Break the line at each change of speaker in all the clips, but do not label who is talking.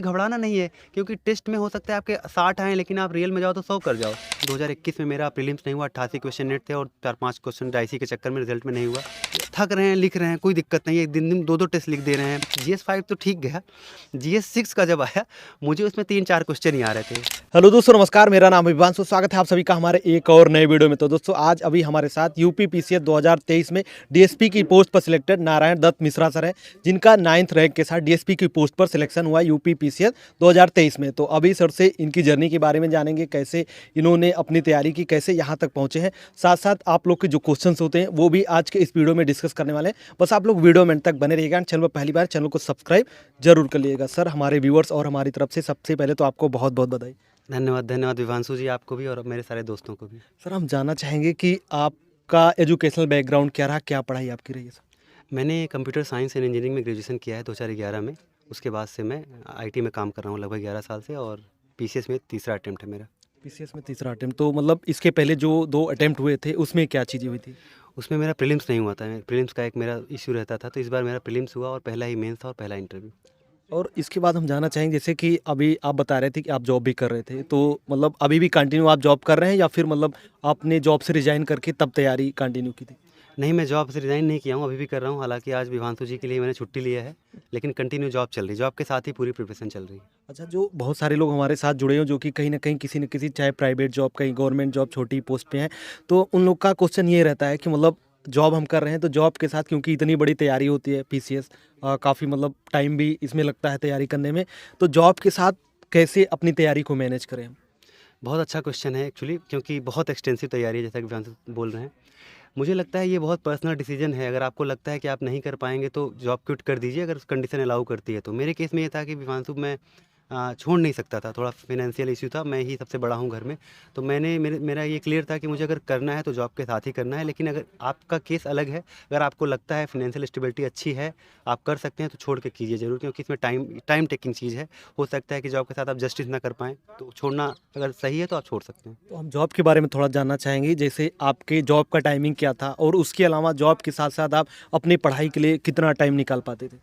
घबराना नहीं है, क्योंकि टेस्ट में हो सकता है आपके 60 आएँ लेकिन आप रियल में जाओ तो 100 कर जाओ। 2021 में मेरा प्रीलिम्स नहीं हुआ, 88 क्वेश्चन नेट थे और 4-5 क्वेश्चन डाइसी के चक्कर में रिजल्ट में नहीं हुआ। थक रहे हैं, लिख रहे हैं, कोई दिक्कत नहीं है, दिन-दिन 2-2 टेस्ट लिख दे रहे हैं। जीएस 5 तो ठीक गया, जीएस 6 का जब आया मुझे उसमें 3-4 क्वेश्चन ही आ रहे थे।
हेलो दोस्तों, नमस्कार। मेरा नाम विवांशु, स्वागत है आप सभी का हमारे एक और नए वीडियो में। तो दोस्तों आज अभी हमारे साथ यूपी पीसीएस 2023 में डीएसपी की पोस्ट पर सिलेक्टेड नारायण दत्त मिश्रा सर है, जिनका 9th रैंक के साथ डीएसपी की पोस्ट पर सिलेक्शन हुआ यूपी पीसीएस 2023 में। तो अभी सर से इनकी जर्नी के बारे में जानेंगे, कैसे इन्होंने अपनी तैयारी की, कैसे यहाँ तक पहुँचे हैं। साथ साथ आप लोग के जो क्वेश्चन होते हैं वो भी आज के इस वीडियो में डिस्कस करने वाले हैं। बस आप लोग वीडियो में तक बने रहिएगा। चैनल पर पहली बार चैनल को सब्सक्राइब जरूर कर लीजिएगा। सर, हमारे व्यूअर्स और हमारी तरफ से सबसे पहले तो आपको बहुत बहुत बधाई।
धन्यवाद विवांशु जी, आपको भी और मेरे सारे दोस्तों को भी।
सर, हम जानना चाहेंगे कि आपका एजुकेशनल बैकग्राउंड क्या रहा, क्या पढ़ाई आपकी रही है सर?
मैंने कंप्यूटर साइंस एंड इंजीनियरिंग में ग्रेजुएशन किया है 2011 में। उसके बाद से मैं आईटी में काम कर रहा हूँ लगभग 11 साल से, और पीसीएस में तीसरा अटेम्प्ट है मेरा।
पीसीएस में तीसरा अटेम्प्ट। तो मतलब इसके पहले जो 2 अटेम्प्ट हुए थे उसमें क्या चीज़ें हुई थी?
उसमें मेरा प्रीलिम्स नहीं हुआ था, प्रीलिम्स का एक मेरा इश्यू रहता था, तो इस बार मेरा प्रीलिम्स हुआ और पहला ही मेंस था और पहला इंटरव्यू।
और इसके बाद हम जानना चाहेंगे, जैसे कि अभी आप बता रहे थे कि आप जॉब भी कर रहे थे, तो मतलब अभी भी कंटिन्यू आप जॉब कर रहे हैं या फिर मतलब आपने जॉब से रिजाइन करके तब तैयारी कंटिन्यू की थी?
नहीं, मैं जॉब से रिज़ाइन नहीं किया हूँ, अभी भी कर रहा हूँ। हालांकि आज विवांशु जी के लिए मैंने छुट्टी लिया है, लेकिन कंटिन्यू जॉब चल रही है। जॉब के साथ ही पूरी प्रिपरेशन चल रही है।
अच्छा, जो बहुत सारे लोग हमारे साथ जुड़े हो जो कि कहीं ना कहीं किसी न किसी, चाहे प्राइवेट जॉब, कहीं गवर्नमेंट जॉब, छोटी पोस्ट पे हैं, तो उन लोग का क्वेश्चन ये रहता है कि मतलब जॉब हम कर रहे हैं तो जॉब के साथ, क्योंकि इतनी बड़ी तैयारी होती है पीसीएस, काफ़ी मतलब टाइम भी इसमें लगता है तैयारी करने में, तो जॉब के साथ कैसे अपनी तैयारी को मैनेज करें हम?
बहुत अच्छा क्वेश्चन है एक्चुअली, क्योंकि बहुत एक्सटेंसिव तैयारी है, जैसा कि विवांशु बोल रहे हैं। मुझे लगता है ये बहुत पर्सनल डिसीजन है। अगर आपको लगता है कि आप नहीं कर पाएंगे तो जॉब क्विट कर दीजिए, अगर कंडीशन अलाउ करती है तो। मेरे केस में ये था कि विवांशु मैं छोड़ नहीं सकता था, थोड़ा फाइनेंशियल इशू था, मैं ही सबसे बड़ा हूँ घर में। तो मेरा ये क्लियर था कि मुझे अगर करना है तो जॉब के साथ ही करना है। लेकिन अगर आपका केस अलग है, अगर आपको लगता है फाइनेंशियल स्टेबिलिटी अच्छी है, आप कर सकते हैं, तो छोड़ के कीजिए ज़रूर, क्योंकि इसमें टाइम टेकिंग चीज़ है। हो सकता है कि जॉब के साथ आप जस्टिस ना कर पाएँ, तो छोड़ना अगर सही है तो आप छोड़ सकते हैं।
तो हम जॉब के बारे में थोड़ा जानना चाहेंगे, जैसे आपके जॉब का टाइमिंग क्या था और उसके अलावा जॉब के साथ साथ आप अपनी पढ़ाई के लिए कितना टाइम निकाल पाते थे?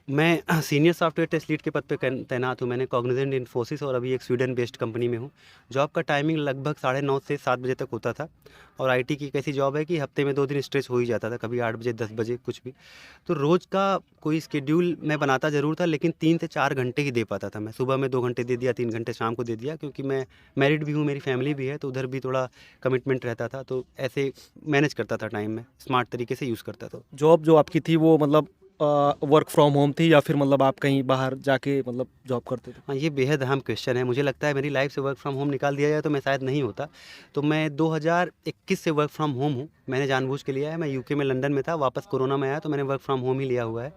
मैं सीनियर सॉफ्टवेयर टेस्ट लीड के पद पे तैनात हूँ। मैंने कॉग्निजेंट, इन्फोसिस और अभी एक स्वीडन बेस्ड कंपनी में हूँ। जॉब का टाइमिंग लगभग 9:30 से 7 बजे तक होता था। और आईटी की कैसी जॉब है कि हफ्ते में 2 दिन स्ट्रेच हो ही जाता था, कभी 8 बजे, 10 बजे, कुछ भी। तो रोज़ का कोई शेड्यूल मैं बनाता ज़रूर था, लेकिन 3 से 4 घंटे ही दे पाता था मैं। सुबह में 2 घंटे दे दिया, 3 घंटे शाम को दे दिया, क्योंकि मैं मैरिड भी हूँ, मेरी फैमिली भी है, तो उधर भी थोड़ा कमिटमेंट रहता था। तो ऐसे मैनेज करता था टाइम में, स्मार्ट तरीके से यूज़ करता था।
जॉब जो आपकी थी वो मतलब वर्क फ्रॉम होम थी या फिर मतलब आप कहीं बाहर जाके मतलब जॉब करते थे?
हाँ, ये बेहद अहम क्वेश्चन है। मुझे लगता है मेरी लाइफ से वर्क फ्रॉम होम निकाल दिया जाए तो मैं शायद नहीं होता। तो मैं 2021 से वर्क फ्रॉम होम हूँ। मैंने जानबूझ के लिया है। मैं यूके में, लंदन में था, वापस कोरोना में आया तो मैंने वर्क फ्रॉम होम ही लिया हुआ है।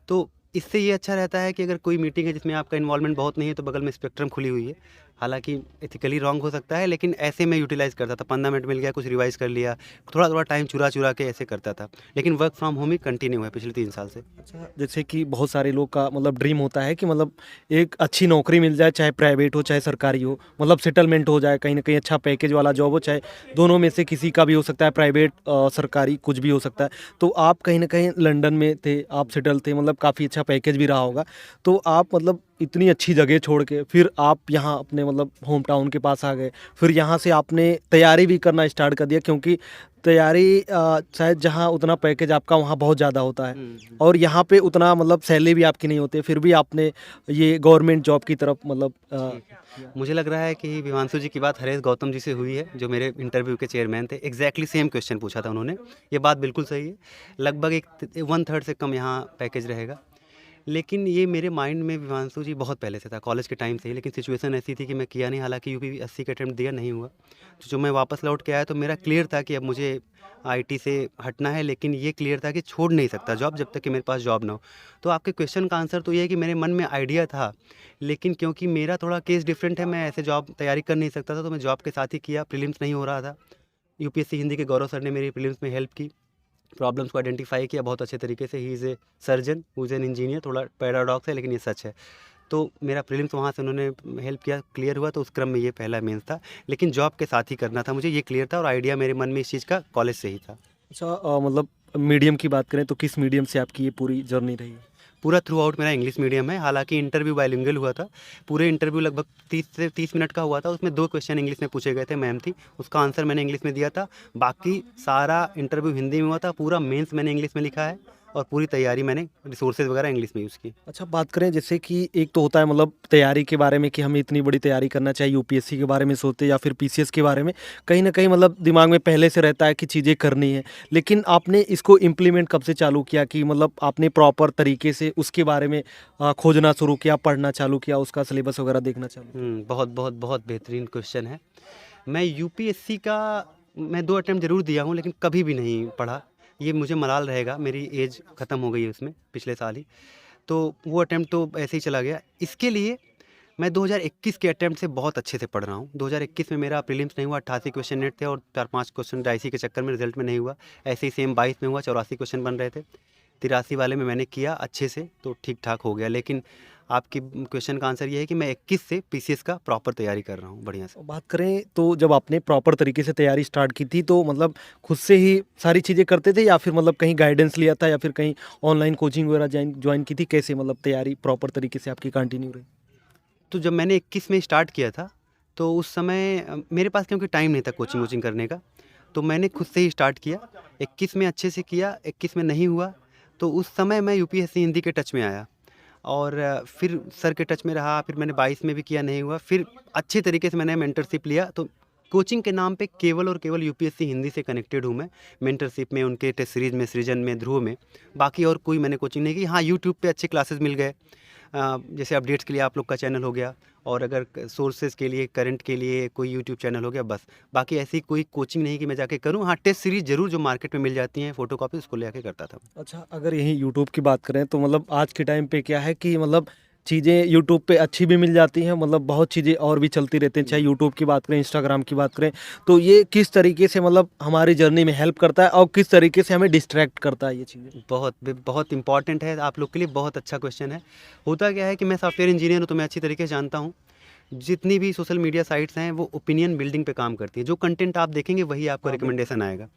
तो इससे ये अच्छा रहता है कि अगर कोई मीटिंग है जिसमें आपका इन्वॉल्वमेंट बहुत नहीं है, तो बगल में स्पेक्ट्रम खुली हुई है। हालाँकि एथिकली रॉन्ग हो सकता है, लेकिन ऐसे मैं यूटिलाइज़ करता था। 15 मिनट मिल गया, कुछ रिवाइज़ कर लिया, थोड़ा-थोड़ा टाइम चुरा-चुरा के ऐसे करता था। लेकिन work from home he continue है पिछले 3 साल से।
अच्छा, जैसे कि बहुत सारे लोग का मतलब ड्रीम होता है कि मतलब एक अच्छी नौकरी मिल जाए, चाहे प्राइवेट हो चाहे सरकारी हो, मतलब सेटलमेंट हो जाए, कहीं ना कहीं अच्छा पैकेज वाला जॉब हो, चाहे दोनों में से किसी का भी हो सकता है, प्राइवेट सरकारी कुछ भी हो सकता है। तो आप कहीं ना कहीं लंदन में थे, आप सेटल थे, मतलब काफ़ी अच्छा पैकेज भी रहा होगा। तो आप मतलब इतनी अच्छी जगह छोड़ के फिर आप यहाँ अपने मतलब होम टाउन के पास आ गए, फिर यहाँ से आपने तैयारी भी करना स्टार्ट कर दिया, क्योंकि तैयारी शायद जहाँ उतना पैकेज आपका वहाँ बहुत ज़्यादा होता है और यहाँ पे उतना मतलब सैलरी भी आपकी नहीं होती, फिर भी आपने ये गवर्नमेंट जॉब की तरफ मतलब
मुझे लग रहा है कि विवांशु जी की बात हरेश गौतम जी से हुई है, जो मेरे इंटरव्यू के चेयरमैन थे। एग्जैक्टली सेम क्वेश्चन पूछा था उन्होंने। ये बात बिल्कुल सही है। लगभग एक 1/3 से कम यहाँ पैकेज रहेगा। लेकिन ये मेरे माइंड में विवांशु जी बहुत पहले से था, कॉलेज के टाइम से ही। लेकिन सिचुएशन ऐसी थी कि मैं किया नहीं। हालांकि यूपी 80 का अटैम्प्ट दिया, नहीं हुआ। तो जो मैं वापस लौट के आया तो मेरा क्लियर था कि अब मुझे आईटी से हटना है। लेकिन ये क्लियर था कि छोड़ नहीं सकता जॉब जब तक कि मेरे पास जॉब ना हो। तो आपके क्वेश्चन का आंसर तो ये है कि मेरे मन में आइडिया था, लेकिन क्योंकि मेरा थोड़ा केस डिफरेंट है, मैं ऐसे जॉब तैयारी कर नहीं सकता था, तो मैं जॉब के साथ ही किया। प्रीलिम्स नहीं हो रहा था। यूपीएससी हिंदी के गौरव सर ने मेरी प्रीलिम्स में हेल्प की, प्रॉब्लम्स को आइडेंटिफाई किया बहुत अच्छे तरीके से। He is a surgeon, who is an engineer. थोड़ा पैराडॉक्स है, लेकिन ये सच है। तो मेरा प्रीलिम्स वहाँ से उन्होंने हेल्प किया, क्लियर हुआ। तो उस क्रम में ये पहला मेंस था, लेकिन जॉब के साथ ही करना था मुझे, ये क्लियर था। और आइडिया मेरे मन में इस चीज़ का कॉलेज से ही था।
अच्छा, मतलब मीडियम की बात करें तो किस मीडियम से आपकी ये पूरी जर्नी रही है?
पूरा थ्रू आउट मेरा इंग्लिश मीडियम है, हालांकि इंटरव्यू बाइलिंगुअल हुआ था। पूरे इंटरव्यू लगभग 30 से 30 मिनट का हुआ था, उसमें 2 क्वेश्चन इंग्लिश में पूछे गए थे, मैम थी, उसका आंसर मैंने इंग्लिश में दिया था। बाकी सारा इंटरव्यू हिंदी में हुआ था, पूरा मेंस मैंने इंग्लिश में लिखा है और पूरी तैयारी मैंने रिसोर्सेज वगैरह इंग्लिश में यूज़ की।
अच्छा, बात करें जैसे कि एक तो होता है मतलब तैयारी के बारे में कि हमें इतनी बड़ी तैयारी करना चाहिए, यूपीएससी के बारे में सोचते या फिर पीसीएस के बारे में कहीं ना कहीं मतलब दिमाग में पहले से रहता है कि चीज़ें करनी है, लेकिन आपने इसको इम्प्लीमेंट कब से चालू किया कि मतलब आपने प्रॉपर तरीके से उसके बारे में खोजना शुरू किया, पढ़ना चालू किया, उसका सिलेबस वगैरह देखना चालू किया?
बहुत बहुत बहुत बेहतरीन क्वेश्चन है। मैं यूपीएससी का मैं 2 अटेम्प्ट ज़रूर दिया हूँ, लेकिन कभी भी नहीं पढ़ा। ये मुझे मलाल रहेगा, मेरी एज ख़त्म हो गई है उसमें पिछले साल ही, तो वो अटेम्प्ट तो ऐसे ही चला गया। इसके लिए मैं 2021 के अटेम्प्ट से बहुत अच्छे से पढ़ रहा हूँ। 2021 में मेरा प्रीलिम्स नहीं हुआ, 88 क्वेश्चन नेट थे और 4-5 क्वेश्चन डाइसी के चक्कर में रिजल्ट में नहीं हुआ। ऐसे ही सेम 22 में हुआ, 84 क्वेश्चन बन रहे थे। 83 वाले में मैंने किया अच्छे से, तो ठीक-ठाक हो गया। लेकिन आपकी क्वेश्चन का आंसर ये है कि मैं 21 से पीसीएस का प्रॉपर तैयारी कर रहा हूँ बढ़िया से।
और बात करें तो जब आपने प्रॉपर तरीके से तैयारी स्टार्ट की थी तो मतलब खुद से ही सारी चीज़ें करते थे या फिर मतलब कहीं गाइडेंस लिया था या फिर कहीं ऑनलाइन कोचिंग वगैरह ज्वाइन की थी? कैसे मतलब तैयारी प्रॉपर तरीके से आपकी कंटिन्यू रही?
तो जब मैंने 21 में स्टार्ट किया था, तो उस समय मेरे पास क्योंकि टाइम नहीं था कोचिंग वोचिंग करने का, तो मैंने खुद से ही स्टार्ट किया। 21 में अच्छे से किया, 21 में नहीं हुआ, तो उस समय मैं यूपीएससी हिंदी के टच में आया और फिर सर के टच में रहा। फिर मैंने 22 में भी किया, नहीं हुआ। फिर अच्छे तरीके से मैंने मेंटरशिप लिया, तो कोचिंग के नाम पे केवल और केवल यूपीएससी हिंदी से कनेक्टेड हूँ मैं। मेंटरशिप में, उनके टेस्ट सीरीज़ में, सृजन में, ध्रुव में, बाकी और कोई मैंने कोचिंग नहीं की। हाँ, यूट्यूब पे अच्छे क्लासेस मिल गए। जैसे अपडेट्स के लिए आप लोग का चैनल हो गया और अगर सोर्सेज के लिए, करंट के लिए कोई यूट्यूब चैनल हो गया, बस। बाकी ऐसी कोई कोचिंग नहीं कि मैं जाके करूँ। हाँ, टेस्ट सीरीज़ ज़रूर जो मार्केट में मिल जाती हैं फ़ोटो कॉपी, उसको ले आके करता था।
अच्छा, अगर यहीं यूट्यूब की बात करें तो मतलब आज के टाइम पे क्या है कि मतलब चीज़ें यूट्यूब पे अच्छी भी मिल जाती हैं, मतलब बहुत चीज़ें और भी चलती रहती हैं, चाहे यूट्यूब की बात करें, इंस्टाग्राम की बात करें, तो ये किस तरीके से मतलब हमारी जर्नी में हेल्प करता है और किस तरीके से हमें डिस्ट्रैक्ट करता है ये चीज़ें?
बहुत इम्पॉर्टेंट है आप लोग के लिए, बहुत अच्छा क्वेश्चन है। होता क्या है कि मैं सॉफ्टवेयर इंजीनियर हूँ, तो मैं अच्छी तरीके से जानता हूँ, जितनी भी सोशल मीडिया साइट्स हैं वो ओपिनियन बिल्डिंग पे काम करती हैं। जो कंटेंट आप देखेंगे वही आपको
हाँ, बिल्कुल।
रिकमेंडेशन आएगा।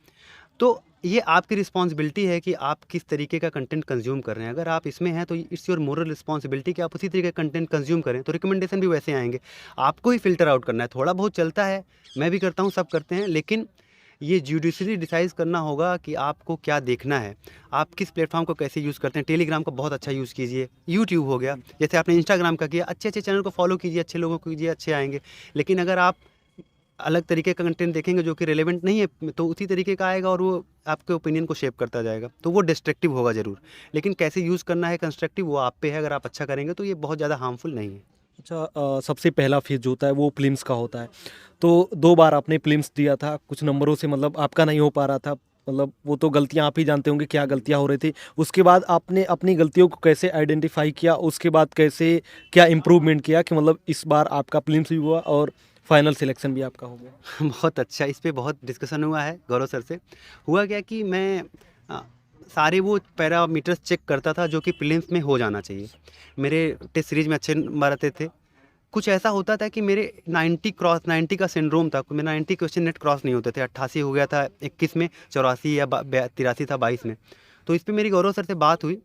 तो ये आपकी रिस्पॉन्सिबिलिटी है कि आप किस तरीके का कंटेंट कंज्यूम कर रहे हैं। अगर आप इसमें हैं तो इट्स योर मोरल रिस्पॉन्सिबिलिटी कि आप उसी तरीके का कंटेंट कंज्यूम करें, तो रिकमेंडेशन भी वैसे आएंगे। आपको ही फिल्टर आउट करना है। थोड़ा बहुत चलता है, मैं भी करता हूँ, सब करते हैं, लेकिन ये जुडिशली डिसाइड करना होगा कि आपको क्या देखना है, आप किस प्लेटफॉर्म को कैसे यूज़ करते हैं। टेलीग्राम का बहुत अच्छा यूज़ कीजिए, यूट्यूब हो गया, जैसे आपने इंस्टाग्राम का किया, अच्छे अच्छे चैनल को फॉलो कीजिए, अच्छे लोगों को कीजिए, अच्छे आएंगे। लेकिन अगर आप अलग तरीके का कंटेंट देखेंगे जो कि रेलेवेंट नहीं है, तो उसी तरीके का आएगा और वो आपके ओपिनियन को शेप करता जाएगा, तो वो डिस्ट्रक्टिव होगा ज़रूर। लेकिन कैसे यूज़ करना है कंस्ट्रक्टिव, वो आप पे है। अगर आप अच्छा करेंगे तो ये बहुत ज़्यादा हार्मफुल नहीं है।
अच्छा, सबसे पहला फेज़ जो होता है वो प्रीलिम्स का होता है। तो 2 बार आपने प्रीलिम्स दिया था, कुछ नंबरों से मतलब आपका नहीं हो पा रहा था। मतलब वो तो गलतियाँ आप ही जानते होंगे क्या गलतियाँ हो रही थी। उसके बाद आपने अपनी गलतियों को कैसे आइडेंटिफ़ाई किया? उसके बाद कैसे क्या इम्प्रूवमेंट किया कि मतलब इस बार आपका प्रीलिम्स भी हुआ और फाइनल सिलेक्शन भी आपका हो गया?
बहुत अच्छा, इस पे बहुत डिस्कशन हुआ है गौरव सर से। हुआ क्या कि मैं अ, सारे वो पैरामीटर्स चेक करता था जो कि प्रीलिम्स में हो जाना चाहिए। मेरे टेस्ट सीरीज़ में अच्छे नंबर आते थे। कुछ ऐसा होता था कि मेरे 90 का सिंड्रोम था, मेरा 90 क्वेश्चन नेट क्रॉस नहीं होते थे। 88 हो गया था 21 में, 84 या 83 था 22 में। तो इस पे मेरी गौरव सर से बात हुई,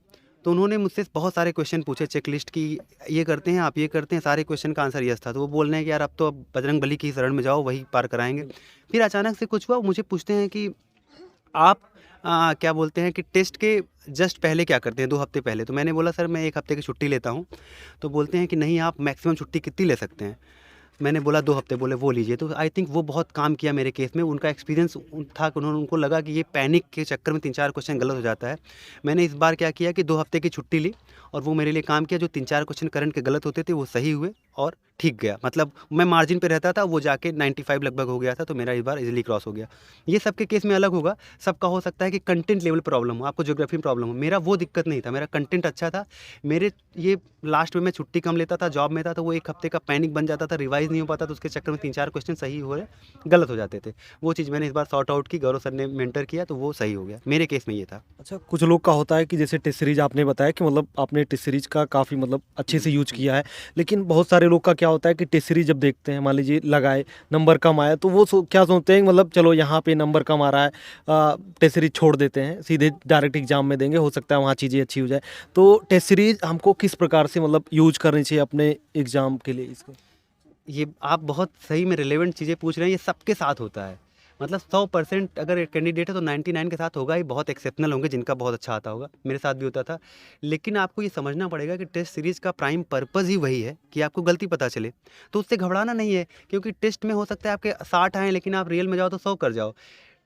तो उन्होंने मुझसे बहुत सारे क्वेश्चन पूछे चेकलिस्ट की, ये करते हैं आप, ये करते हैं, सारे क्वेश्चन का आंसर यस था। तो वो बोल रहे हैं कि यार अब तो अब बजरंग बली की शरण में जाओ, वही पार कराएंगे। फिर अचानक से कुछ हुआ, मुझे पूछते हैं कि आप क्या बोलते हैं कि टेस्ट के जस्ट पहले क्या करते हैं, 2 हफ्ते पहले? तो मैंने बोला सर मैं 1 हफ्ते की छुट्टी लेता हूँ। तो बोलते हैं कि नहीं, आप मैक्सिमम छुट्टी कितनी ले सकते हैं? मैंने बोला 2 हफ्ते, बोले वो लीजिए। तो आई थिंक वो बहुत काम किया मेरे केस में। उनका एक्सपीरियंस था कि उनको लगा कि ये पैनिक के चक्कर में 3-4 क्वेश्चन गलत हो जाता है। मैंने इस बार क्या किया कि 2 हफ्ते की छुट्टी ली और वो मेरे लिए काम किया। जो 3-4 क्वेश्चन करंट के गलत होते थे वो सही हुए और ठीक गया। मतलब मैं मार्जिन पे रहता था, वो जाके 95 लगभग हो गया था, तो मेरा इस बार इजीली क्रॉस हो गया। ये सबके केस में अलग होगा। सबका हो सकता है कि कंटेंट लेवल प्रॉब्लम हो, आपको ज्योग्राफी में प्रॉब्लम हो। मेरा वो दिक्कत नहीं था, मेरा कंटेंट अच्छा था। मेरे ये लास्ट में मैं छुट्टी कम लेता था, जॉब में था, तो वो 1 हफ्ते का पैनिक बन जाता था, रिवाइज़ नहीं हो पाता, तो उसके चक्कर में 3-4 क्वेश्चन सही हो रहे, गलत हो जाते थे। वो चीज़ मैंने इस बार सॉर्ट आउट की, गौरव सर ने मेंटर किया, तो वो सही हो गया। मेरे केस में ये था।
अच्छा, कुछ लोग का होता है कि जैसे टेस्ट सीरीज़ आपने बताया कि मतलब आपने टेस्ट सीरीज़ का काफ़ी मतलब अच्छे से यूज़ किया है, लेकिन बहुत सारे लोग का क्या होता है कि टेस्ट सीरीज जब देखते हैं, मान लीजिए लगाए, नंबर कम आया, तो वो क्या सोचते हैं कि मतलब चलो यहाँ पे नंबर कम आ रहा है, टेस्ट सीरीज छोड़ देते हैं, सीधे डायरेक्ट एग्जाम में देंगे, हो सकता है वहाँ चीज़ें अच्छी हो जाए। तो टेस्ट सीरीज हमको किस प्रकार से मतलब यूज करनी चाहिए अपने एग्जाम के लिए इसको?
ये आप बहुत सही में रिलेवेंट चीज़ें पूछ रहे हैं, ये सबके साथ होता है। मतलब 100% अगर कैंडिडेट है तो 99 के साथ होगा ही, बहुत एक्सेप्शनल होंगे जिनका बहुत अच्छा आता होगा, मेरे साथ भी होता था। लेकिन आपको ये समझना पड़ेगा कि टेस्ट सीरीज़ का प्राइम पर्पज़ ही वही है कि आपको गलती पता चले, तो उससे घबराना नहीं है, क्योंकि टेस्ट में हो सकता है आपके 60 आएँ लेकिन आप रियल में जाओ तो 100 कर जाओ।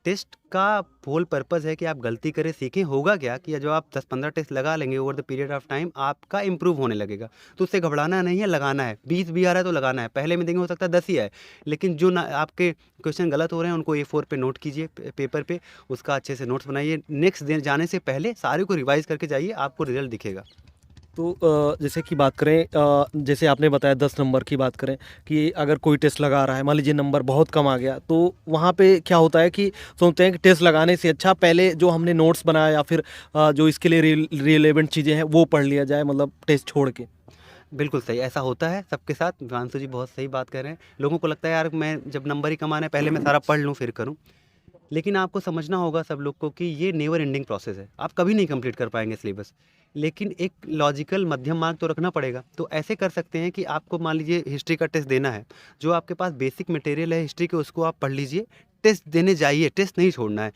टेस्ट का होल पर्पज़ है कि आप गलती करें, सीखें। होगा क्या कि जब आप 10-15 टेस्ट लगा लेंगे over the period of time, आपका इम्प्रूव होने लगेगा। तो उससे घबराना नहीं है, लगाना है। 20 भी आ रहा है तो लगाना है। पहले में देंगे हो सकता है 10 ही आए, लेकिन जो ना आपके क्वेश्चन गलत हो रहे हैं उनको A4 पे नोट कीजिए, पेपर पे, उसका अच्छे से नोट्स बनाइए। नेक्स्ट दिन जाने से पहले सारे को रिवाइज़ करके जाइए, आपको रिज़ल्ट दिखेगा।
तो जैसे कि बात करें, जैसे आपने बताया 10 नंबर की बात करें कि अगर कोई टेस्ट लगा रहा है, मान लीजिए नंबर बहुत कम आ गया, तो वहाँ पे क्या होता है कि सोचते हैं कि टेस्ट लगाने से अच्छा पहले जो हमने नोट्स बनाया या फिर जो इसके लिए रिलेवेंट चीज़ें हैं वो पढ़ लिया जाए, मतलब टेस्ट छोड़ के।
बिल्कुल सही, ऐसा होता है सबके साथ। हिमांशु जी बहुत सही बात कह रहे हैं। लोगों को लगता है यार मैं जब नंबर ही कम आ रहे हैं पहले मैं सारा पढ़ लूँ फिर करूँ। लेकिन आपको समझना होगा सब लोग को कि ये नेवर एंडिंग प्रोसेस है। आप कभी नहीं कंप्लीट कर पाएँगे सिलेबस। लेकिन एक लॉजिकल मध्यम मार्ग तो रखना पड़ेगा। तो ऐसे कर सकते हैं कि आपको मान लीजिए हिस्ट्री का टेस्ट देना है। जो आपके पास बेसिक मटेरियल है हिस्ट्री के उसको आप पढ़ लीजिए। टेस्ट देने जाइए, टेस्ट नहीं छोड़ना है।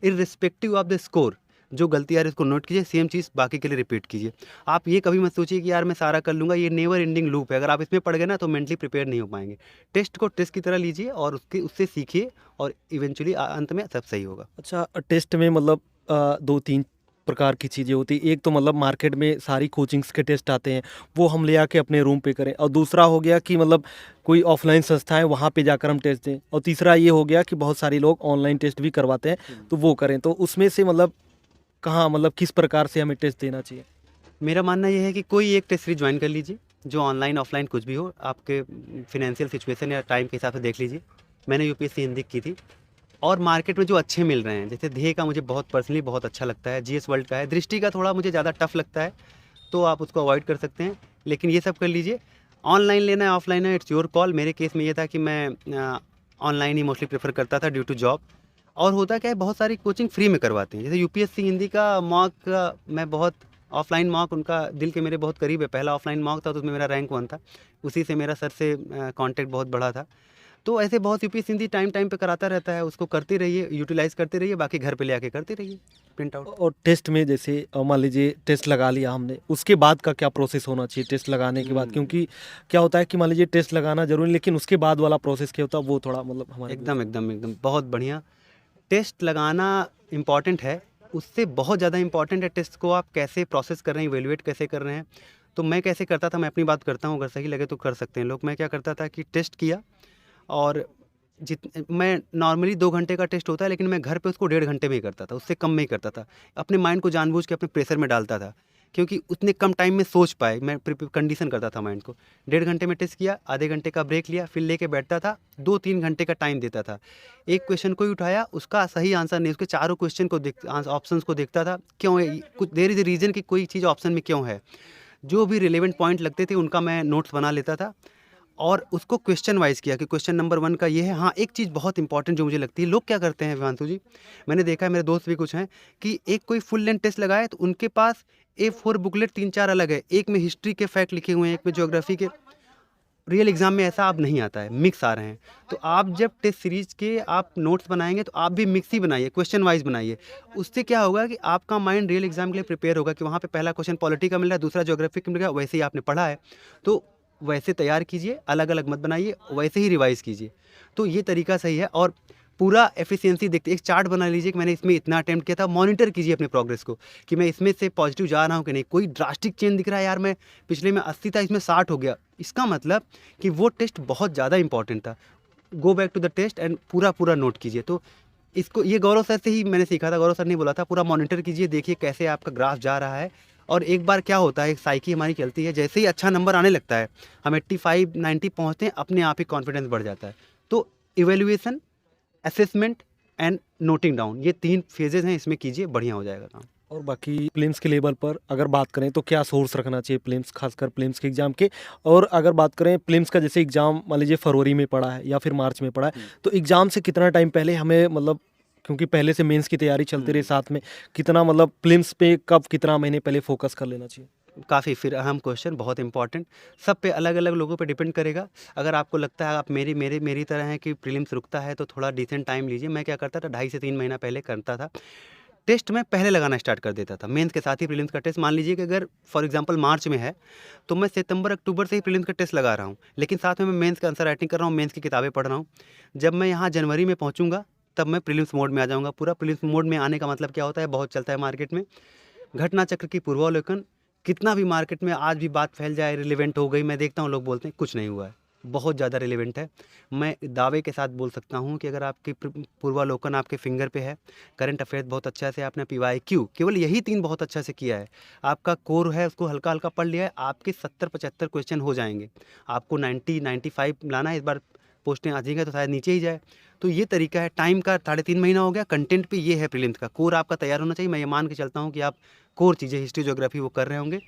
इर्रिस्पेक्टिव ऑफ द स्कोर, जो गलती आ रही है उसको नोट कीजिए, सेम चीज़ बाकी के लिए रिपीट कीजिए। आप ये कभी मत सोचिए कि यार मैं सारा कर लूँगा, ये नेवर एंडिंग लूप है। अगर आप इसमें पड़ गए ना तो मेंटली प्रिपेयर नहीं हो पाएँगे। टेस्ट को टेस्ट की तरह लीजिए और उससे सीखिए और इवेंचुअली अंत में सब सही होगा।
अच्छा, टेस्ट में मतलब 2-3 प्रकार की चीज़ें होती हैं। एक तो मतलब मार्केट में सारी कोचिंग्स के टेस्ट आते हैं, वो हम ले आके अपने रूम पे करें, और दूसरा हो गया कि मतलब कोई ऑफलाइन संस्था है वहाँ पे जाकर हम टेस्ट दें, और तीसरा ये हो गया कि बहुत सारे लोग ऑनलाइन टेस्ट भी करवाते हैं तो वो करें। तो उसमें से मतलब कहाँ, मतलब किस प्रकार से हमें टेस्ट देना चाहिए?
मेरा मानना ये है कि कोई एक टेस्ट सीरीज ज्वाइन कर लीजिए, जो ऑनलाइन ऑफलाइन कुछ भी हो, आपके फिनेंशियल सिचुएशन या टाइम के हिसाब से देख लीजिए। मैंने यूपीएससी हिंदी की थी और मार्केट में जो अच्छे मिल रहे हैं, जैसे ध्येय का मुझे बहुत पर्सनली बहुत अच्छा लगता है, जीएस वर्ल्ड का है, दृष्टि का थोड़ा मुझे ज़्यादा टफ लगता है, तो आप उसको अवॉइड कर सकते हैं। लेकिन ये सब कर लीजिए। ऑनलाइन लेना है ऑफलाइन है, इट्स योर कॉल। मेरे केस में ये था कि मैं ऑनलाइन ही मोस्टली प्रेफर करता था ड्यू टू जॉब। और होता क्या है, बहुत सारी कोचिंग फ्री में करवाते हैं। जैसे यूपीएससी हिंदी का मॉक का मैं बहुत ऑफलाइन मॉक उनका दिल के मेरे बहुत करीब है। पहला ऑफलाइन मॉक था तो उसमें मेरा रैंक 1 था। उसी से मेरा सर से कॉन्टैक्ट बहुत बढ़ा था। तो ऐसे बहुत यूपीएससी हिंदी टाइम टाइम पे कराता रहता है, उसको करते रहिए, यूटिलाइज़ करते रहिए, बाकी घर पे ले आके करते रहिए प्रिंट आउट।
और टेस्ट में जैसे मान लीजिए टेस्ट लगा लिया हमने, उसके बाद का क्या प्रोसेस होना चाहिए टेस्ट लगाने के बाद? क्योंकि क्या होता है कि मान लीजिए टेस्ट लगाना ज़रूरी, लेकिन उसके बाद वाला प्रोसेस क्या होता है वो थोड़ा मतलब हमारे लिए।
एकदम, एकदम, एकदम, बहुत बढ़िया। टेस्ट लगाना इम्पॉर्टेंट है, उससे बहुत ज़्यादा इम्पॉर्टेंट है टेस्ट को आप कैसे प्रोसेस कर रहे हैं, इवैल्यूएट कैसे कर रहे हैं। तो मैं कैसे करता था, मैं अपनी बात करता हूँ, अगर सही लगे तो कर सकते हैं लोग। मैं क्या करता था कि टेस्ट किया और मैं नॉर्मली 2 घंटे का टेस्ट होता है, लेकिन मैं घर पे उसको 1.5 घंटे में ही करता था, उससे कम में ही करता था। अपने माइंड को जानबूझ के अपने प्रेशर में डालता था, क्योंकि उतने कम टाइम में सोच पाए, मैं कंडीशन करता था माइंड को। 1.5 घंटे में टेस्ट किया, आधे घंटे का ब्रेक लिया, फिर लेके बैठता था, 2-3 घंटे का टाइम देता था। एक क्वेश्चन को ही उठाया, उसका सही आंसर नहीं, उसके चारों क्वेश्चन को ऑप्शंस को देखता था, क्यों है कुछ, देयर इज़ अ रीज़न कि कोई चीज़ ऑप्शन में क्यों है। जो भी रिलेवेंट पॉइंट लगते थे उनका मैं नोट्स बना लेता था और उसको क्वेश्चन वाइज किया कि क्वेश्चन नंबर 1 का ये है। हाँ, एक चीज़ बहुत इंपॉर्टेंट जो मुझे लगती है, लोग क्या करते हैं हिमांशु जी, मैंने देखा है, मेरे दोस्त भी कुछ हैं, कि एक कोई फुल लेंथ टेस्ट लगाए तो उनके पास A4 बुकलेट 3-4 अलग है, एक में हिस्ट्री के फैक्ट लिखे हुए हैं, एक में ज्योग्राफी के। रियल एग्जाम में ऐसा अब नहीं आता है, मिक्स आ रहे हैं। तो आप जब टेस्ट सीरीज के आप नोट्स बनाएंगे तो आप भी मिक्स ही बनाइए, क्वेश्चन वाइज बनाइए। उससे क्या होगा कि आपका माइंड रियल एग्जाम के लिए प्रिपेयर होगा कि वहाँ पे पहला क्वेश्चन पॉलिटी का मिल रहा है, दूसरा ज्योग्राफी का मिल रहा है, वैसे ही आपने पढ़ा है, तो वैसे तैयार कीजिए, अलग अलग मत बनाइए, वैसे ही रिवाइज कीजिए। तो ये तरीका सही है। और पूरा एफिशिएंसी देखते, एक चार्ट बना लीजिए कि मैंने इसमें इतना अटेम्प्ट किया था, मॉनिटर कीजिए अपने प्रोग्रेस को कि मैं इसमें से पॉजिटिव जा रहा हूँ कि नहीं। कोई ड्रास्टिक चेंज दिख रहा है, यार मैं पिछले में 80 था इसमें 60 हो गया, इसका मतलब कि वो टेस्ट बहुत ज़्यादा इंपॉर्टेंट था। Go back to the test and पूरा पूरा नोट कीजिए। तो इसको ये गौरव सर से ही मैंने सीखा था, गौरव सर ने बोला था पूरा मॉनिटर कीजिए, देखिए कैसे आपका ग्राफ जा रहा है। और एक बार क्या होता है, एक साइकी हमारी चलती है, जैसे ही अच्छा नंबर आने लगता है, हम 85-90 पहुँचते हैं, अपने आप ही कॉन्फिडेंस बढ़ जाता है। तो evaluation, assessment and noting down, ये 3 फेजेज़ हैं, इसमें कीजिए, बढ़िया हो जाएगा काम।
और बाकी प्रीलिम्स के लेवल पर अगर बात करें तो क्या सोर्स रखना चाहिए प्रीलिम्स, खासकर प्रीलिम्स के एग्ज़ाम के? और अगर बात करें प्रीलिम्स का, जैसे एग्ज़ाम मान लीजिए फरवरी में पड़ा है या फिर मार्च में पड़ा है, तो एग्ज़ाम से कितना टाइम पहले हमें मतलब, क्योंकि पहले से मेंस की तैयारी चलती रही साथ में, कितना मतलब प्रीलिम्स पे कब कितना महीने पहले फोकस कर लेना चाहिए?
काफ़ी फिर अहम क्वेश्चन, बहुत इंपॉर्टेंट। सब पे अलग-अलग लोगों पे डिपेंड करेगा। अगर आपको लगता है आप मेरी तरह हैं कि प्रीलिम्स रुकता है तो थोड़ा डिसेंट टाइम लीजिए। मैं क्या करता था, 2.5 से 3 महीना पहले करता था। टेस्ट मैं पहले लगाना स्टार्ट कर देता था। मेंस के साथ ही प्रीलिम्स का टेस्ट, मान लीजिए कि अगर फॉर एग्जांपल मार्च में है, तो मैं सितंबर-अक्टूबर से ही प्रीलिम्स का टेस्ट लगा रहा हूँ। लेकिन साथ में मैं मेंस का आंसर राइटिंग कर रहा हूँ, मेंस की किताबें पढ़ रहा हूँ। जब मैं यहाँ जनवरी में पहुँचूँगा, तब मैं प्रीलिम्स मोड में आ जाऊँगा। पूरा प्रीलिम्स मोड में आने का मतलब क्या होता है, बहुत चलता है मार्केट में। घटना चक्र की पूर्वावलोकन, कितना भी मार्केट में आज भी बात फैल जाए, रिलेवेंट हो गई, मैं देखता हूँ लोग बोलते हैं कुछ नहीं हुआ है, बहुत ज़्यादा रिलेवेंट है। मैं दावे के साथ बोल सकता हूँ कि अगर आपकी पूर्वावलोकन आपके फिंगर पे है, करंट अफेयर्स बहुत अच्छा से आपने, PYQ केवल यही 3 बहुत अच्छा से किया है, आपका कोर है उसको हल्का हल्का पढ़ लिया है, आपके 70-75 क्वेश्चन हो जाएंगे। आपको 90-95 लाना है, इस बार पोस्टें आ जाएंगे तो शायद नीचे ही जाए। तो ये तरीका है, टाइम का 3.5 महीना हो गया, कंटेंट पे ये है प्रीलिम्स का। कोर आपका तैयार होना चाहिए। मैं ये मान के चलता हूँ कि आप कोर चीज़ें हिस्ट्री ज्योग्राफी वो कर रहे होंगे।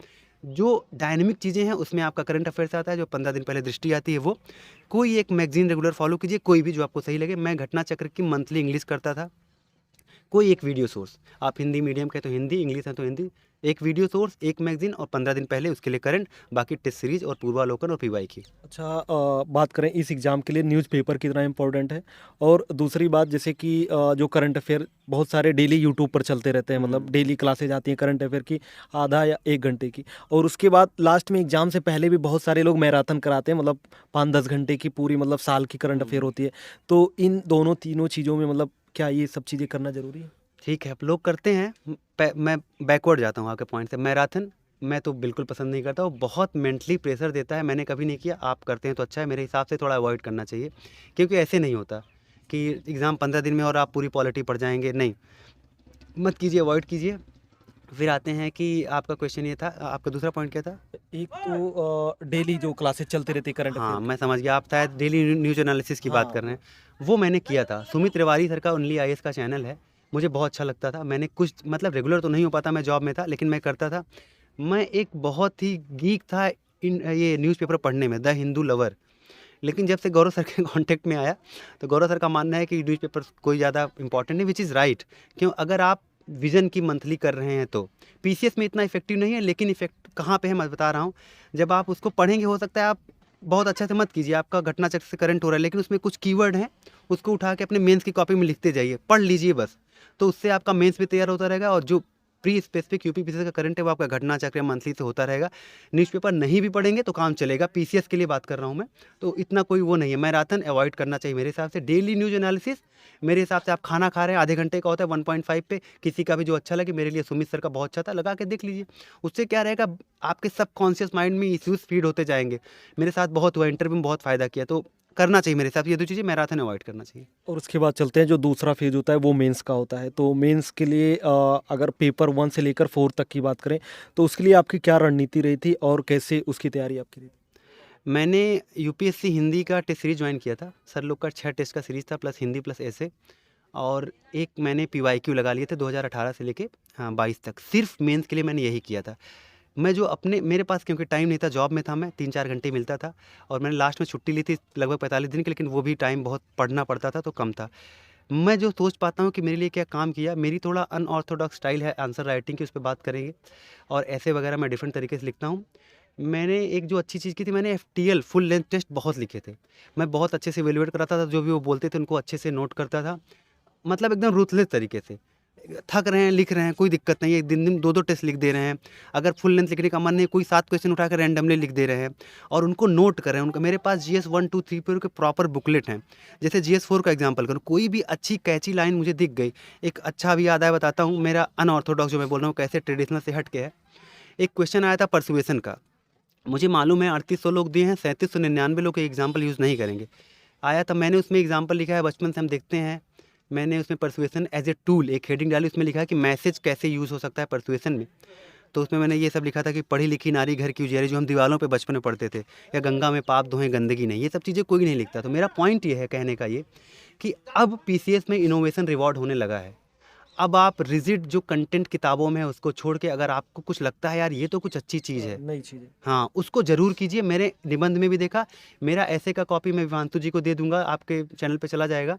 जो डायनेमिक चीज़ें हैं उसमें आपका करंट अफेयर्स आता है, जो 15 दिन पहले दृष्टि आती है वो। कोई एक मैगजीन रेगुलर फॉलो कीजिए, कोई भी जो आपको सही लगे। मैं घटना चक्र की मंथली इंग्लिश करता था। कोई एक वीडियो सोर्स, आप हिंदी मीडियम के तो हिंदी, इंग्लिश है तो हिंदी, एक वीडियो सोर्स, एक मैगजीन, और 15 दिन पहले उसके लिए करंट, बाकी टेस्ट सीरीज और पूर्वालोकन और PYQ।
अच्छा, बात करें इस एग्ज़ाम के लिए न्यूज़पेपर कितना इम्पोर्टेंट है? और दूसरी बात, जैसे कि जो करंट अफेयर बहुत सारे डेली यूट्यूब पर चलते रहते हैं, मतलब डेली क्लासेज आती हैं करंट अफेयर की, आधा या 1 घंटे की, और उसके बाद लास्ट में एग्ज़ाम से पहले भी बहुत सारे लोग मैराथन कराते हैं, मतलब 5-10 घंटे की पूरी, मतलब साल की करंट अफेयर होती है। तो इन दोनों तीनों चीज़ों में मतलब क्या ये सब चीज़ें करना ज़रूरी है?
ठीक है, आप लोग करते हैं। मैं बैकवर्ड जाता हूँ आपके पॉइंट से। मैराथन मैं तो बिल्कुल पसंद नहीं करता, वो बहुत मेंटली प्रेशर देता है, मैंने कभी नहीं किया। आप करते हैं तो अच्छा है, मेरे हिसाब से थोड़ा अवॉइड करना चाहिए, क्योंकि ऐसे नहीं होता कि एग्ज़ाम 15 दिन में और आप पूरी पॉलिटी पढ़ जाएंगे, नहीं, मत कीजिए, अवॉइड कीजिए। फिर आते हैं कि आपका क्वेश्चन ये था, आपका दूसरा पॉइंट क्या था?
एक तो डेली जो क्लासेज चलते रहती है करंट अफेयर
हाँ,
की।
मैं समझ गया, आप शायद डेली न्यूज़ एनालिसिस की बात
हाँ,
कर रहे हैं। वो मैंने किया था, सुमित तिवारी सर का ओनली IAS का चैनल है, मुझे बहुत अच्छा लगता था। मैंने कुछ मतलब रेगुलर तो नहीं हो पाता, मैं जॉब में था, लेकिन मैं करता था। मैं एक बहुत ही गीक था इन ये न्यूज़पेपर पढ़ने में, द हिंदू लवर। लेकिन जब से गौरव सर के कॉन्टेक्ट में आया, तो गौरव सर का मानना है कि न्यूज़पेपर कोई ज़्यादा इंपॉर्टेंट नहीं, विच इज़ राइट। क्यों? अगर आप विज़न की मंथली कर रहे हैं तो PCS में इतना इफेक्टिव नहीं है, लेकिन इफेक्ट कहाँ पे है मैं बता रहा हूँ। जब आप उसको पढ़ेंगे, हो सकता है आप बहुत अच्छे से मत कीजिए, आपका घटना चक्र से करंट हो रहा है, लेकिन उसमें कुछ कीवर्ड हैं, उसको उठा के अपने मेंस की कॉपी में लिखते जाइए, पढ़ लीजिए बस। तो उससे आपका मेंस भी तैयार होता रहेगा, और जो प्री स्पेसिफिक UPPCC का करंट है वो आपका घटना चक्र मंथली से होता रहेगा। न्यूज़पेपर नहीं भी पढ़ेंगे तो काम चलेगा, PCS के लिए बात कर रहा हूँ मैं। तो इतना कोई वो नहीं है, मैराथन अवॉइड करना चाहिए मेरे हिसाब से। डेली न्यूज़ एनालिसिस, मेरे हिसाब से आप खाना खा रहे हैं, आधे घंटे का होता है, 1.5 पे, किसी का भी जो अच्छा लगे। मेरे लिए सुमित सर का बहुत अच्छा था, लगा के देख लीजिए। उससे क्या रहेगा, आपके सबकॉन्शियस माइंड में इश्यूज फीड होते जाएंगे। मेरे साथ बहुत हुआ, इंटरव्यू में बहुत फ़ायदा किया, तो करना चाहिए मेरे हिसाब से ये 2 चीज़ें, मैराथन अवॉइड करना चाहिए।
और उसके बाद चलते हैं, जो दूसरा फेज होता है वो मेंस का होता है। तो मेंस के लिए अगर पेपर 1 से लेकर 4 तक की बात करें, तो उसके लिए आपकी क्या रणनीति रही थी और कैसे उसकी तैयारी आपकी रही थी?
मैंने UPSC हिंदी का टेस्ट सीरीज ज्वाइन किया था। सर लोग का 6 टेस्ट का सीरीज था, प्लस हिंदी प्लस ऐसे, और एक मैंने PYQ लगा लिए थे 2018 से लेके, हाँ, 22 तक। सिर्फ मेंस के लिए मैंने यही किया था। मैं जो अपने, मेरे पास क्योंकि टाइम नहीं था, जॉब में था मैं, 3-4 घंटे मिलता था, और मैंने लास्ट में छुट्टी ली थी लगभग 45 दिन की, लेकिन वो भी टाइम बहुत पढ़ना पड़ता था तो कम था। मैं जो सोच पाता हूँ कि मेरे लिए क्या काम किया, मेरी थोड़ा अनऑर्थोडॉक्स स्टाइल है आंसर राइटिंग की, उस पे बात करेंगे, और ऐसे वगैरह मैं डिफरेंट तरीके से लिखता हूँ। मैंने एक जो अच्छी चीज़ की थी, मैंने FTL फुल लेंथ टेस्ट बहुत लिखे थे। मैं बहुत अच्छे से इवैल्यूएट कराता था, जो भी वो बोलते थे उनको अच्छे से नोट करता था, मतलब एकदम रूथलेस तरीके से। थक रहे हैं, लिख रहे हैं, कोई दिक्कत नहीं है, दिन-दिन 2-2 टेस्ट लिख दे रहे हैं। अगर फुल लेंथ लिखने का मन नहीं है, कोई 7 क्वेश्चन उठा के रैंडमली लिख दे रहे हैं, और उनको नोट कर रहे हैं। उनका मेरे पास GS 1, 2, 3 पे उनके प्रॉपर बुकलेट हैं। जैसे GS 4 का एग्जांपल करूँ, कोई भी अच्छी कैची लाइन मुझे दिख गई, एक अच्छा अभी याद आया, बताता हूँ, मेरा अनऑर्थोडॉक्स जो मैं बोल रहा हूँ कैसे ट्रेडिशनल से हट के है। एक क्वेश्चन आया था परसुएशन का, मुझे मालूम है 3800 लोग दिए हैं, 3799 लोग एग्जाम्पल यूज़ नहीं करेंगे। आया था, मैंने उसमें एग्जाम्पल लिखा है, बचपन से हम देखते हैं। मैंने उसमें परसुएशन एज ए टूल एक हेडिंग डाली, उसमें लिखा है कि मैसेज कैसे यूज़ हो सकता है परसुएशन में। तो उसमें मैंने ये सब लिखा था कि पढ़ी लिखी नारी घर की उजियारी, जो हम दीवारों पे बचपन में पढ़ते थे, या गंगा में पाप धोएं गंदगी नहीं, ये सब चीज़ें कोई नहीं लिखता। तो मेरा पॉइंट ये है कहने का, ये कि अब PCS में इनोवेशन रिवॉर्ड होने लगा है। अब आप रिजिड जो कंटेंट किताबों में है उसको छोड़ के अगर आपको कुछ लगता है यार ये तो कुछ अच्छी चीज़ है,
नई चीज़ें।
हाँ, उसको ज़रूर कीजिए। मेरे निबंध में भी देखा, मेरा ऐसे का कॉपी मैं विवांतु जी को दे दूँगा, आपके चैनल पे चला जाएगा।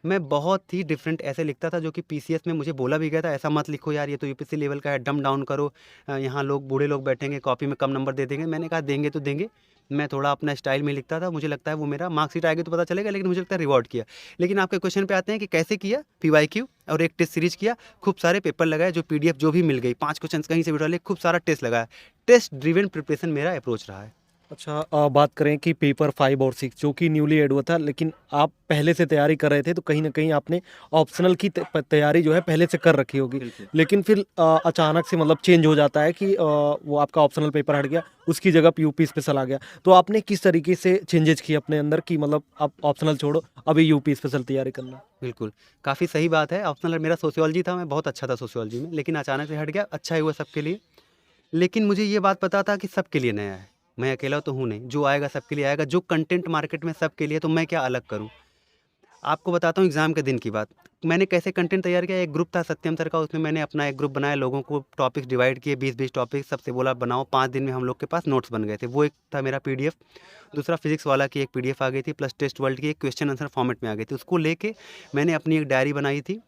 मैं बहुत ही डिफरेंट ऐसे लिखता था जो कि पीसीएस में मुझे बोला भी गया था, ऐसा मत लिखो यार, ये तो यूपीएससी लेवल का है, डम डाउन करो। यहाँ लोग बूढ़े लोग बैठेंगे, कॉपी में कम नंबर दे देंगे। मैंने कहा देंगे तो देंगे। मैं थोड़ा अपना स्टाइल में लिखता था, मुझे लगता है वो मेरा मार्कशीट आएगी तो पता चलेगा, लेकिन मुझे लगता है रिवॉर्ड किया। लेकिन आपके क्वेश्चन पे आते हैं कि कैसे किया, पीवाईक्यू और एक टेस्ट सीरीज किया, खूब सारे पेपर लगाए, जो पीडीएफ जो भी मिल गई, 5 क्वेश्चन कहीं से भी डाले, खूब सारा टेस्ट लगाया। टेस्ट ड्रिवन प्रिपरेशन मेरा अप्रोच रहा है।
अच्छा, बात करें कि पेपर 5 और 6 जो कि न्यूली ऐड हुआ था, लेकिन आप पहले से तैयारी कर रहे थे, तो कहीं न कहीं आपने ऑप्शनल की तैयारी जो है पहले से कर रखी होगी।
बिल्कुल।
लेकिन फिर अचानक से मतलब चेंज हो जाता है कि वो आपका ऑप्शनल पेपर हट गया, उसकी जगह यूपी स्पेशल आ गया। तो आपने किस तरीके से चेंजेस किए अपने अंदर कि मतलब आप ऑप्शनल छोड़ो, अभी यूपी स्पेशल तैयारी करना?
बिल्कुल, काफ़ी सही बात है। ऑप्शनल मेरा सोशियोलॉजी था, मैं बहुत अच्छा था सोशियोलॉजी में, लेकिन अचानक से हट गया, अच्छा ही हुआ सबके लिए। लेकिन मुझे ये बात पता था कि सबके लिए नया है, मैं अकेला तो हूँ नहीं, जो आएगा सबके लिए आएगा, जो कंटेंट मार्केट में सबके लिए, तो मैं क्या अलग करूँ? आपको बताता हूँ एग्ज़ाम के दिन की बात। मैंने कैसे कंटेंट तैयार किया, एक ग्रुप था सत्यम सर का, उसमें मैंने अपना एक ग्रुप बनाया, लोगों को टॉपिक्स डिवाइड किए, 20-20 टॉपिक, सबसे बोला बनाओ, 5 दिन में हम लोग के पास नोट्स बन गए थे। वो एक था मेरा पीडीएफ, दूसरा फिज़िक्स वाला की एक पीडीएफ आ गई थी, प्लस टेस्ट वर्ल्ड की एक क्वेश्चन आंसर फॉर्मेट में आ गई थी। उसको लेके मैंने अपनी एक डायरी बनाई थी,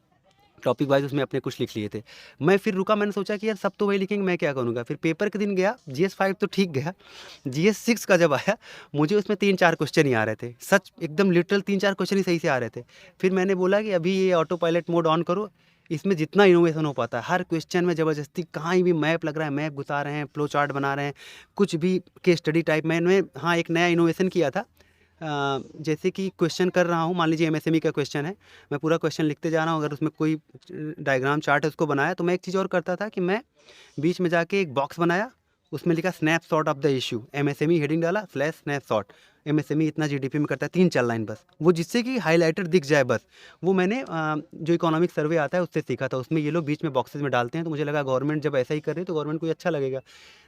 टॉपिक वाइज़ उसमें अपने कुछ लिख लिए थे। मैं फिर रुका, मैंने सोचा कि यार सब तो वही लिखेंगे, मैं क्या करूँगा? फिर पेपर के दिन गया, जीएस 5 तो ठीक गया, जीएस 6 का जब आया, मुझे उसमें 3-4 क्वेश्चन ही आ रहे थे। सच एकदम लिटरल 3-4 क्वेश्चन ही सही से आ रहे थे। फिर मैंने बोला कि अभी ये ऑटो पायलट मोड ऑन करो, इसमें जितना इनोवेशन हो पाता है, हर क्वेश्चन में ज़बरदस्ती कहीं भी मैप लग रहा है, मैप घुसा रहे हैं, फ्लो चार्ट बना रहे हैं, कुछ भी केस स्टडी टाइप मैंने हाँ, एक नया इनोवेशन किया था। जैसे कि क्वेश्चन कर रहा हूँ, मान लीजिए एमएसएमई का क्वेश्चन है, मैं पूरा क्वेश्चन लिखते जा रहा हूँ, अगर उसमें कोई डायग्राम चार्ट है उसको बनाया, तो मैं एक चीज़ और करता था कि मैं बीच में जाके एक बॉक्स बनाया, उसमें लिखा snapshot of the issue, MSME heading डाला स्लैश स्नैपशॉट, एमएसएमई इतना जीडीपी में करता है, 3-4 लाइन बस, वो जिससे कि हाइलाइटर दिख जाए बस। वो मैंने जो इकोनॉमिक सर्वे आता है उससे सीखा था, उसमें ये लोग बीच में बॉक्सेस में डालते हैं, तो मुझे लगा गवर्नमेंट जब ऐसा ही कर रही है तो गवर्नमेंट को ये अच्छा लगेगा।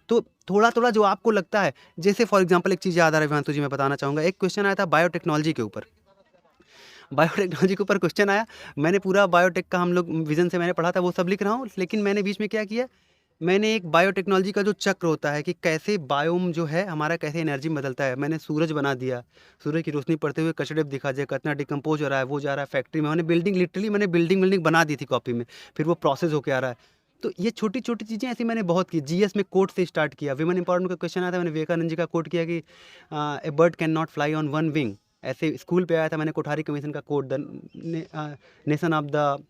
तो थोड़ा-थोड़ा जो आपको लगता है, जैसे फॉर एग्ज़ाम्पल एक चीज़ याद आ रहा है हिमांशु जी, मैं बताना चाहूँगा, एक क्वेश्चन आया था बायोटेक्नोलॉजी के ऊपर। बायोटेक्नोलॉजी के ऊपर क्वेश्चन आया, मैंने पूरा बायोटेक का हम लोग विज़न से मैंने पढ़ा था वो सब लिख रहा हूँ, लेकिन मैंने बीच में क्या किया, मैंने एक बायोटेक्नोलॉजी का जो चक्र होता है कि कैसे बायोम जो है हमारा कैसे एनर्जी में बदलता है, मैंने सूरज बना दिया, सूरज की रोशनी पड़ते हुए कचड़े दिखा दिया, कितना डिकम्पोज हो रहा है, वो जा रहा है फैक्ट्री में, मैंने बिल्डिंग लिटरली मैंने बिल्डिंग बना दी थी कॉपी में, फिर वो प्रोसेस होके आ रहा है। तो ये छोटी-छोटी चीज़ें ऐसी मैंने बहुत की, जीएस में कोट से स्टार्ट किया, विमेन एम्पावरमेंट का क्वेश्चन आया था, मैंने विवेकानंद जी का कोट किया कि a bird can not fly on one wing. ऐसे स्कूल पे आया था, मैंने कोठारी कमीशन का कोट, नेशन ऑफ द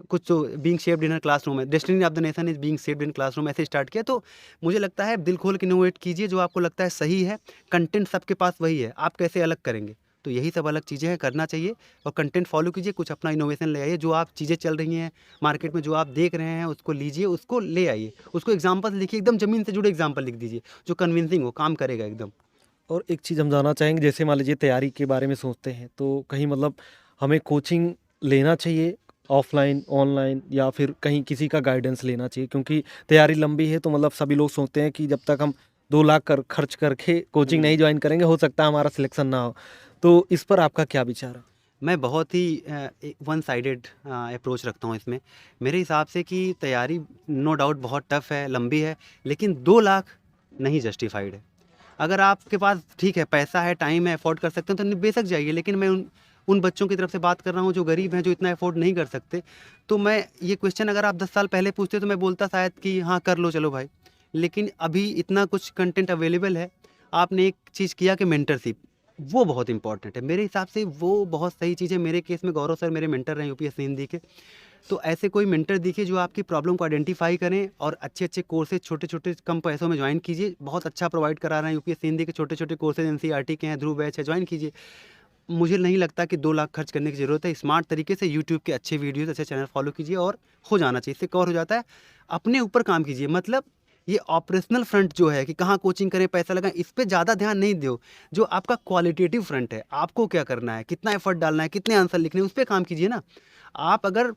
कुछ तो being shaped in a classroom है, destiny of the nation is being shaped in classroom, ऐसे स्टार्ट किया। तो मुझे लगता है दिल खोल के इनोवेट कीजिए, जो आपको लगता है सही है, कंटेंट सबके पास वही है, आप कैसे अलग करेंगे? तो यही सब अलग चीज़ें हैं, करना चाहिए और कंटेंट फॉलो कीजिए, कुछ अपना इनोवेशन ले आइए, जो आप चीज़ें चल रही हैं मार्केट में, जो आप देख रहे हैं उसको लीजिए, उसको ले आइए, उसको एग्जाम्पल लिखिए, एकदम ज़मीन से जुड़े एग्जाम्पल लिख दीजिए, जो कन्विंसिंग हो, काम करेगा एकदम।
और एक चीज़ हम जानना चाहेंगे, जैसे मान लीजिए तैयारी के बारे में सोचते हैं, तो कहीं मतलब हमें कोचिंग लेना चाहिए, ऑफ़लाइन, ऑनलाइन, या फिर कहीं किसी का गाइडेंस लेना चाहिए? क्योंकि तैयारी लंबी है, तो मतलब सभी लोग सोचते हैं कि जब तक हम 2 लाख खर्च करके कोचिंग नहीं जॉइन करेंगे, हो सकता है हमारा सिलेक्शन ना हो। तो इस पर आपका क्या विचार है?
मैं बहुत ही वन साइडेड अप्रोच रखता हूँ इसमें। मेरे हिसाब से कि तैयारी नो डाउट बहुत टफ़ है, लंबी है, लेकिन 2 लाख नहीं जस्टिफाइड है। अगर आपके पास ठीक है, पैसा है, टाइम है, अफ़ोर्ड कर सकते हैं तो बेशक जाइए, लेकिन मैं उन बच्चों की तरफ से बात कर रहा हूँ जो गरीब हैं, जो इतना अफ़ोर्ड नहीं कर सकते। तो मैं ये क्वेश्चन अगर आप 10 साल पहले पूछते तो मैं बोलता शायद कि हाँ, कर लो चलो भाई। लेकिन अभी इतना कुछ कंटेंट अवेलेबल है, आपने एक चीज़ किया कि मेंटरशिप, वो बहुत इंपॉर्टेंट है। मेरे हिसाब से वो बहुत सही चीज़ है। मेरे केस में गौरव सर मेरे मेंटर रहे यूपीएससी हिंदी के। तो ऐसे कोई मेंटर देखिए जो आपकी प्रॉब्लम को आइडेंटिफ़ाई करें और अच्छे-अच्छे कोर्सेज़ छोटे-छोटे कम पैसों में जॉइन कीजिए। बहुत अच्छा प्रोवाइड करा रहे हैं यूपीएससी हिंदी के छोटे-छोटे कोर्सेज़, एनसीईआरटी के हैं, ध्रुव बैच है, जॉइन कीजिए। मुझे नहीं लगता कि 2 लाख खर्च करने की ज़रूरत है। स्मार्ट तरीके से यूट्यूब के अच्छे वीडियोज़, अच्छे चैनल फ़ॉलो कीजिए और हो जाना चाहिए। इससे कवर हो जाता है। अपने ऊपर काम कीजिए, मतलब ये ऑपरेशनल फ्रंट जो है कि कहाँ कोचिंग करें, पैसा लगाएँ, इस पे ज़्यादा ध्यान नहीं दो। जो आपका क्वालिटेटिव फ्रंट है, आपको क्या करना है, कितना एफर्ट डालना है, कितने आंसर लिखने हैं, उस पे काम कीजिए ना। आप अगर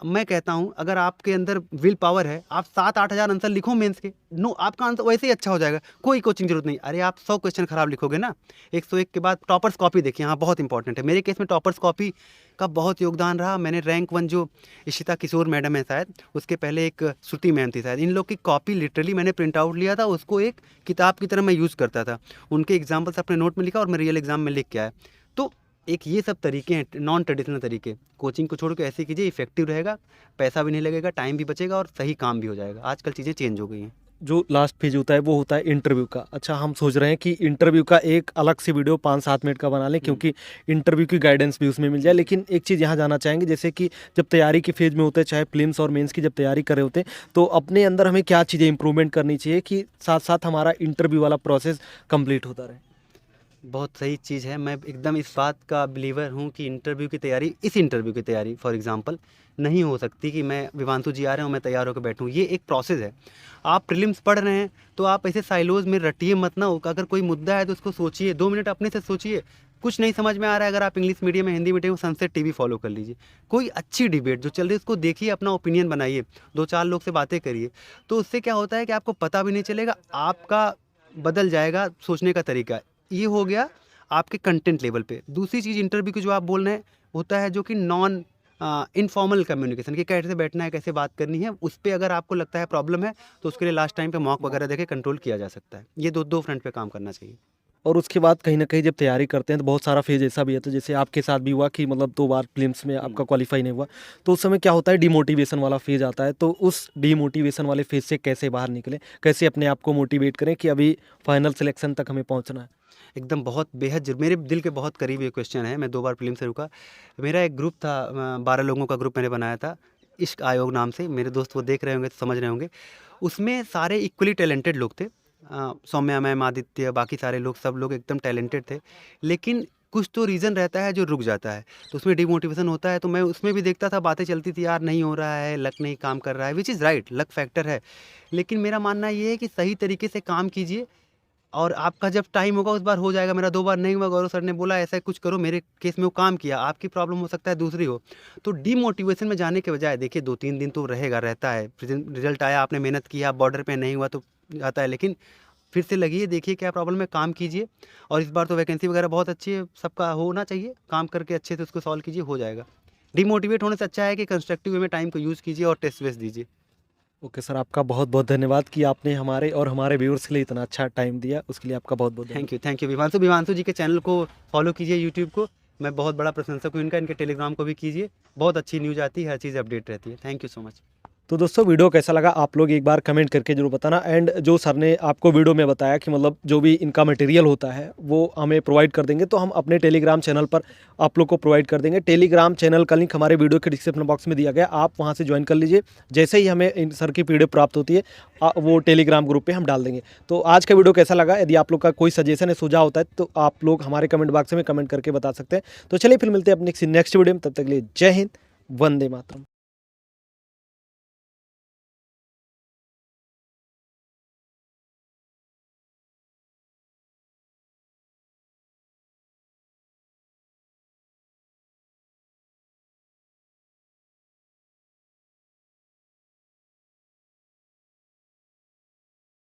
मैं कहता हूँ अगर आपके अंदर विल पावर है, आप 7-8 हज़ार आंसर लिखो मेंस के, नो आपका आंसर वैसे ही अच्छा हो जाएगा, कोई कोचिंग जरूरत नहीं। अरे आप 100 क्वेश्चन खराब लिखोगे ना, 101 के बाद टॉपर्स कॉपी देखिए, हाँ बहुत इंपॉर्टेंट है। मेरे केस में टॉपर्स कॉपी का बहुत योगदान रहा। मैंने रैंक 1 जो इशिता किशोर मैडम है शायद, उसके पहले एक श्रुति मैम थी शायद, इन लोग की कॉपी लिटरली मैंने प्रिंट आउट लिया था, उसको एक किताब की तरह मैं यूज़ करता था। उनके एग्जाम्पल्स अपने नोट में लिखा और मैं रियल एग्जाम में लिख के आया। तो एक ये सब तरीके हैं, नॉन ट्रेडिशनल तरीके। कोचिंग को छोड़ के ऐसे कीजिए, इफेक्टिव रहेगा, पैसा भी नहीं लगेगा, टाइम भी बचेगा और सही काम भी हो जाएगा। आजकल चीज़ें चेंज हो गई हैं।
जो लास्ट फेज होता है वो होता है इंटरव्यू का। अच्छा, हम सोच रहे हैं कि इंटरव्यू का एक अलग से वीडियो 5-7 मिनट का बना लें, क्योंकि इंटरव्यू की गाइडेंस भी उसमें मिल जाए। लेकिन एक चीज़ यहाँ जानना चाहेंगे, जैसे कि जब तैयारी के फेज में होते हैं, चाहे प्रीलिम्स और मेंस की जब तैयारी कर रहे होते हैं, तो अपने अंदर हमें क्या चीज़ें इंप्रूवमेंट करनी चाहिए कि साथ साथ हमारा इंटरव्यू वाला प्रोसेस कंप्लीट होता रहे।
बहुत सही चीज़ है। मैं एकदम इस बात का बिलीवर हूँ कि इंटरव्यू की तैयारी, इस इंटरव्यू की तैयारी फॉर एग्जांपल नहीं हो सकती कि मैं विवांशु जी आ रहे हैं और मैं तैयार होकर बैठूँ। ये एक प्रोसेस है। आप प्रीलिम्स पढ़ रहे हैं तो आप ऐसे साइलोज में रटिए मत ना हो। अगर कोई मुद्दा है तो उसको सोचिए, 2 मिनट अपने से सोचिए। कुछ नहीं समझ में आ रहा है, अगर आप इंग्लिश मीडियम में, हिंदी मीडियम में, सनसेट टीवी फॉलो कर लीजिए। कोई अच्छी डिबेट जो चल रही है उसको देखिए, अपना ओपिनियन बनाइए, 2-4 लोग से बातें करिए। तो उससे क्या होता है कि आपको पता भी नहीं चलेगा, आपका बदल जाएगा सोचने का तरीका। ये हो गया आपके कंटेंट लेवल पे। दूसरी चीज़ इंटरव्यू की जो आप बोल रहे हैं होता है जो कि नॉन इनफॉर्मल कम्युनिकेशन, कि कैसे बैठना है, कैसे बात करनी है, उस पे अगर आपको लगता है प्रॉब्लम है तो उसके लिए लास्ट टाइम पे मॉक वगैरह देके कंट्रोल किया जा सकता है। ये दो फ्रंट पे काम करना चाहिए।
और उसके बाद कहीं न कहीं जब तैयारी करते हैं तो बहुत सारा फेज ऐसा भी है, तो जैसे आपके साथ भी हुआ कि मतलब 2 बार प्रीलिम्स में आपका क्वालीफाई नहीं हुआ, तो उस समय क्या होता है, डिमोटिवेशन वाला फेज आता है। तो उस डिमोटिवेशन वाले फेज से कैसे बाहर निकलें? कैसे अपने आप को मोटिवेट करें कि अभी फाइनल सिलेक्शन तक हमें पहुँचना है?
एकदम बहुत बेहद मेरे दिल के बहुत करीब ये क्वेश्चन है। मैं 2 बार प्रीलिम से रुका। मेरा एक ग्रुप था, 12 लोगों का ग्रुप मैंने बनाया था, इश्क आयोग नाम से। मेरे दोस्त वो देख रहे होंगे तो समझ रहे होंगे। उसमें सारे इक्वली टैलेंटेड लोग थे। सौम्या मैम, आदित्य, बाकी सारे लोग, सब लोग एकदम टैलेंटेड थे। लेकिन कुछ तो रीज़न रहता है जो रुक जाता है, तो उसमें डिमोटिवेशन होता है। तो मैं उसमें भी देखता था, बातें चलती थी, यार नहीं हो रहा है, लक नहीं काम कर रहा है, which is right, luck factor है। लेकिन मेरा मानना ये है कि सही तरीके से काम कीजिए और आपका जब टाइम होगा उस बार हो जाएगा। मेरा 2 बार नहीं हुआ, गौरव सर ने बोला ऐसा कुछ करो, मेरे केस में वो काम किया। आपकी प्रॉब्लम हो सकता है दूसरी हो। तो डिमोटिवेशन में जाने के बजाय देखिए 2-3 दिन तो रहता है। रिजल्ट आया, आपने मेहनत किया, बॉर्डर पे नहीं हुआ तो आता है, लेकिन फिर से लगिए, देखिए क्या प्रॉब्लम है, काम कीजिए। और इस बार तो वैकेंसी वगैरह बहुत अच्छी है, सबका होना चाहिए, काम करके अच्छे से उसको सॉल्व कीजिए, हो जाएगा। डिमोटिवेट होने से अच्छा है कि कंस्ट्रक्टिव वे में टाइम को यूज़ कीजिए और टेस्ट बेस दीजिए।
ओके सर, आपका बहुत-बहुत धन्यवाद कि आपने हमारे और हमारे व्यूअर्स के लिए इतना अच्छा टाइम दिया, उसके लिए आपका बहुत-बहुत धन्यवाद।
थैंक यू विवांशु जी के चैनल को फॉलो कीजिए, यूट्यूब को। मैं बहुत बड़ा प्रशंसक हूँ इनका। इनके टेलीग्राम को भी कीजिए, बहुत अच्छी न्यूज़ आती है, हर चीज़ अपडेट रहती है। Thank you so much.
तो दोस्तों, वीडियो कैसा लगा आप लोग एक बार कमेंट करके जरूर बताना। एंड जो सर ने आपको वीडियो में बताया कि मतलब जो भी इनका मटेरियल होता है वो हमें प्रोवाइड कर देंगे, तो हम अपने टेलीग्राम चैनल पर आप लोग को प्रोवाइड कर देंगे। टेलीग्राम चैनल का लिंक हमारे वीडियो के डिस्क्रिप्शन बॉक्स में दिया गया, आप वहाँ से ज्वाइन कर लीजिए। जैसे ही हमें इन सर की पीडीएफ प्राप्त होती है वो टेलीग्राम ग्रुप पर हम डाल देंगे। तो आज का वीडियो कैसा लगा, यदि आप लोग का कोई सजेशन है, सुझाव होता है, तो आप लोग हमारे कमेंट बॉक्स में कमेंट करके बता सकते हैं। तो चलिए फिर मिलते हैं अपने नेक्स्ट वीडियो में, तब तक के लिए जय हिंद, वंदे मातरम।